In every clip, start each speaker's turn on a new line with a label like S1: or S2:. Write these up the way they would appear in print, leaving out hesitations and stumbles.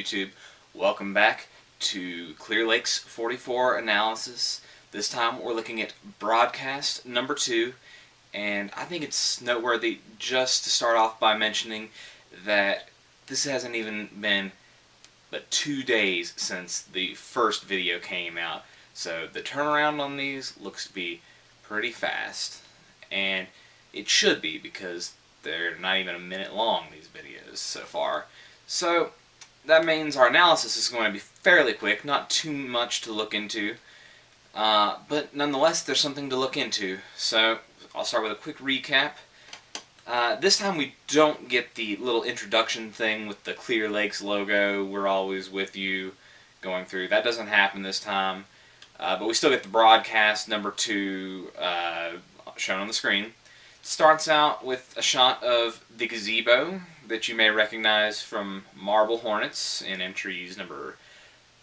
S1: YouTube? Welcome back to Clear Lake's 44 analysis. This time we're looking at broadcast number 2, and I think it's noteworthy just to start off by mentioning that this hasn't even been but 2 days since the first video came out, so the turnaround on these looks to be pretty fast, and it should be because they're not even a minute long, these videos so far. So that means our analysis is going to be fairly quick, not too much to look into, but nonetheless there's something to look into. So I'll start with a quick recap. This time we don't get the little introduction thing with the Clear Lakes logo, "We're always with you," going through. That doesn't happen this time, but we still get the broadcast number 2 shown on the screen. Starts out with a shot of the gazebo that you may recognize from Marble Hornets in entries number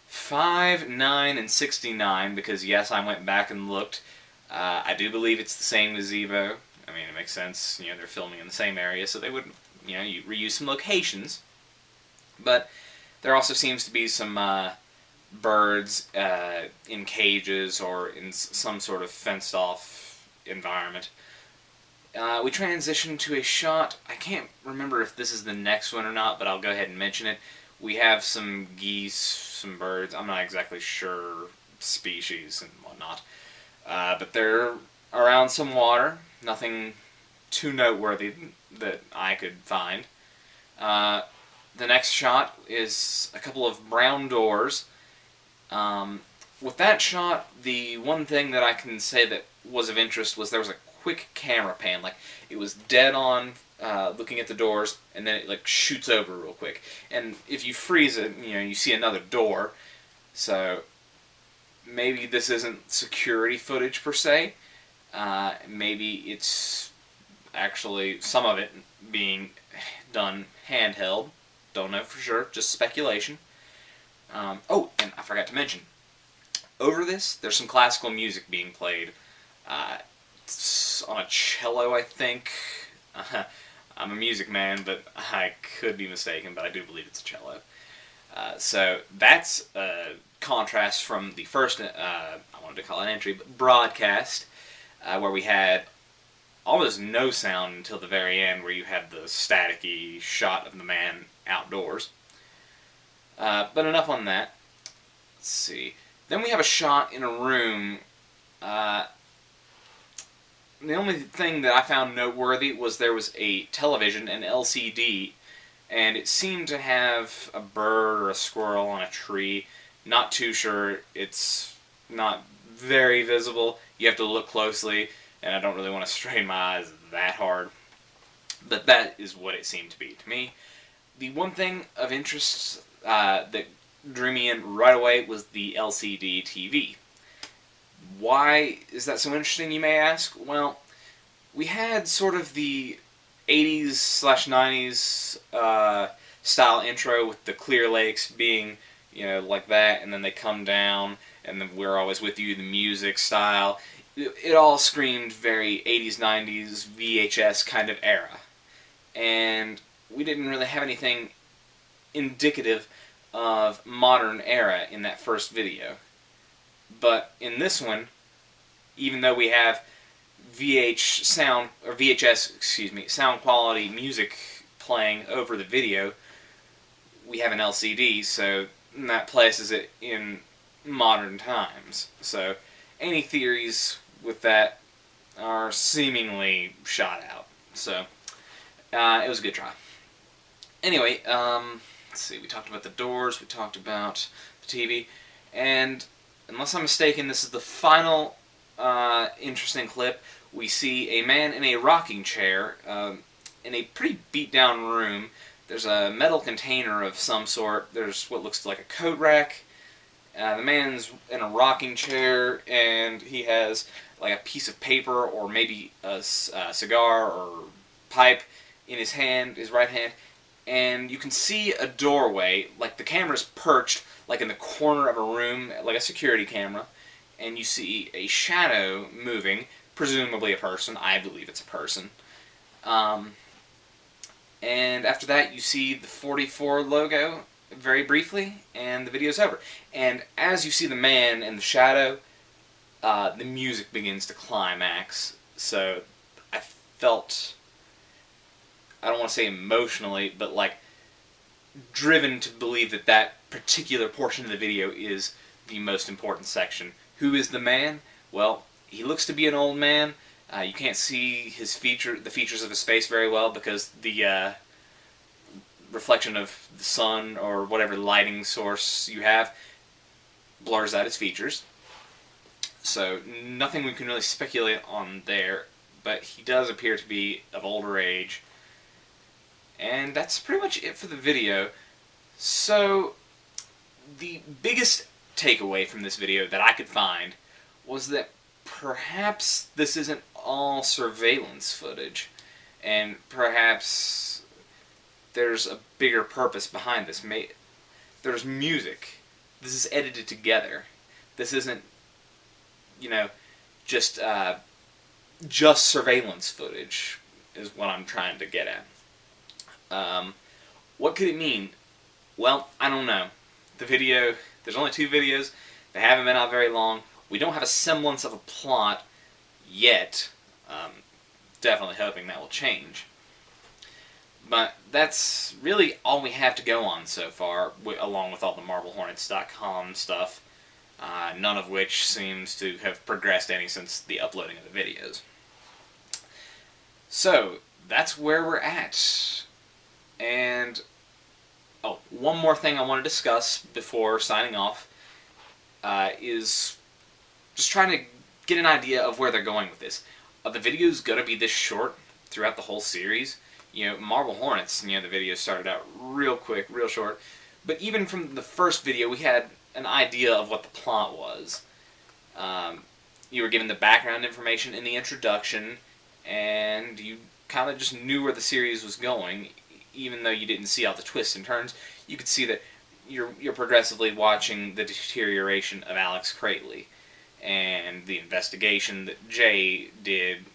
S1: 5, 9, and 69, because yes, I went back and looked. I do believe it's the same gazebo. I mean, it makes sense, you know, they're filming in the same area, so they would, you know, you reuse some locations. But there also seems to be some birds in cages or in some sort of fenced-off environment. We transition to a shot. I can't remember if this is the next one or not, but I'll go ahead and mention it. We have some geese, some birds. I'm not exactly sure species and whatnot, but they're around some water. Nothing too noteworthy that I could find. The next shot is a couple of brown doors. With that shot, the one thing that I can say that was of interest was there was a quick camera pan, like it was dead on looking at the doors, and then it like shoots over real quick. And if you freeze it, you know, you see another door. So maybe this isn't security footage per se. Maybe it's actually some of it being done handheld. Don't know for sure, just speculation. Oh, and I forgot to mention, over this, there's some classical music being played. On a cello, I think. I'm a music man, but I could be mistaken, but I do believe it's a cello. So that's a contrast from the first, I wanted to call it an entry, but broadcast, where we had almost no sound until the very end, where you had the staticky shot of the man outdoors. But enough on that. Let's see. Then we have a shot in a room. The only thing that I found noteworthy was there was a television, an LCD, and it seemed to have a bird or a squirrel on a tree. Not too sure. It's not very visible. You have to look closely, and I don't really want to strain my eyes that hard. But that is what it seemed to be to me. The one thing of interest that drew me in right away was the LCD TV. Why is that so interesting, you may ask? Well, we had sort of the 80s/90s style intro with the Clear Lakes being, you know, like that, and then they come down, and then "We're Always With You," the music style. It all screamed very 80s, 90s, VHS kind of era. And we didn't really have anything indicative of modern era in that first video. But in this one, even though we have VHS sound quality music playing over the video, we have an LCD, so that places it in modern times. So any theories with that are seemingly shot out. So it was a good try. Anyway, let's see, we talked about the doors, we talked about the TV, and unless I'm mistaken, this is the final interesting clip. We see a man in a rocking chair in a pretty beat-down room. There's a metal container of some sort. There's what looks like a coat rack. The man's in a rocking chair, and he has like a piece of paper or maybe a cigar or pipe in his hand, his right hand, and you can see a doorway, like the camera's perched like in the corner of a room, like a security camera, and you see a shadow moving, presumably a person. I believe it's a person. And after that you see the 44 logo very briefly, and the video's over. And as you see the man in the shadow, the music begins to climax. So I felt, I don't want to say emotionally, but like driven to believe that that particular portion of the video is the most important section. Who is the man? Well, he looks to be an old man. You can't see the features of his face very well because the reflection of the sun or whatever lighting source you have blurs out his features. So nothing we can really speculate on there, but he does appear to be of older age. And that's pretty much it for the video. So the biggest takeaway from this video that I could find was that perhaps this isn't all surveillance footage, and perhaps there's a bigger purpose behind this. There's music. This is edited together. This isn't, you know, just surveillance footage is what I'm trying to get at. What could it mean? Well, I don't know. There's only 2 videos. They haven't been out very long. We don't have a semblance of a plot yet. Definitely hoping that will change. But that's really all we have to go on so far, along with all the MarbleHornets.com stuff, none of which seems to have progressed any since the uploading of the videos. So, that's where we're at. And, oh, one more thing I want to discuss before signing off is just trying to get an idea of where they're going with this. Are the videos going to be this short throughout the whole series? You know, Marble Hornets, the video started out real quick, real short. But even from the first video, we had an idea of what the plot was. You were given the background information in the introduction, and you kind of just knew where the series was going, even though you didn't see all the twists and turns. You could see that you're progressively watching the deterioration of Alex Crately and the investigation that Jay did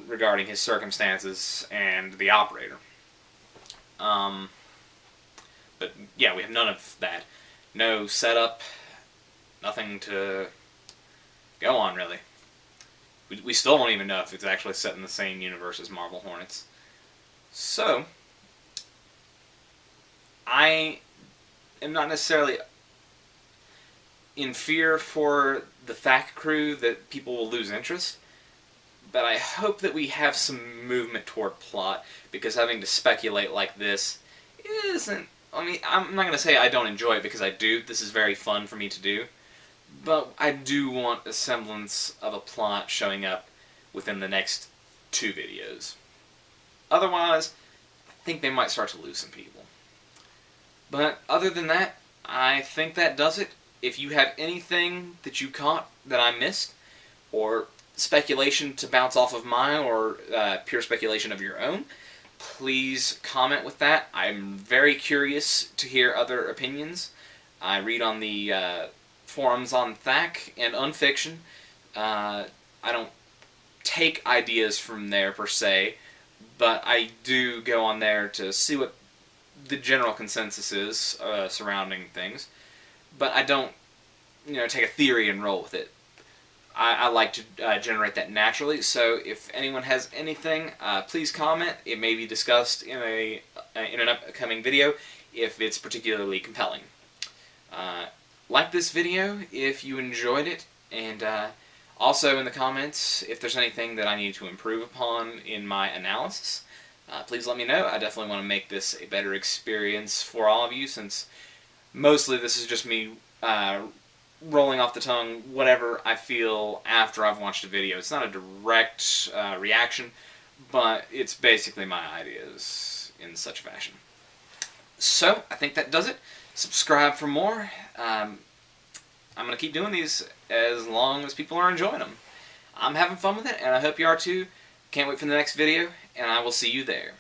S1: regarding his circumstances and the operator. But yeah, we have none of that. No setup, nothing to go on, really. We still don't even know if it's actually set in the same universe as Marble Hornets. So, I am not necessarily in fear for the THAC crew that people will lose interest, but I hope that we have some movement toward plot, because having to speculate like this isn't... I mean, I'm not going to say I don't enjoy it, because I do. This is very fun for me to do. But I do want a semblance of a plot showing up within the next 2 videos. Otherwise, I think they might start to lose some people. But other than that, I think that does it. If you have anything that you caught that I missed, or speculation to bounce off of mine, or pure speculation of your own, please comment with that. I'm very curious to hear other opinions. I read on the forums on THAC and Unfiction. I don't take ideas from there per se, but I do go on there to see what the general consensus is surrounding things. But I don't, take a theory and roll with it. I like to generate that naturally, so if anyone has anything, please comment. It may be discussed in an upcoming video if it's particularly compelling. Like this video if you enjoyed it, and also in the comments if there's anything that I need to improve upon in my analysis. Please let me know. I definitely want to make this a better experience for all of you, since mostly this is just me rolling off the tongue whatever I feel after I've watched a video. It's not a direct reaction, but it's basically my ideas in such fashion. So, I think that does it. Subscribe for more. I'm going to keep doing these as long as people are enjoying them. I'm having fun with it, and I hope you are too. Can't wait for the next video, and I will see you there.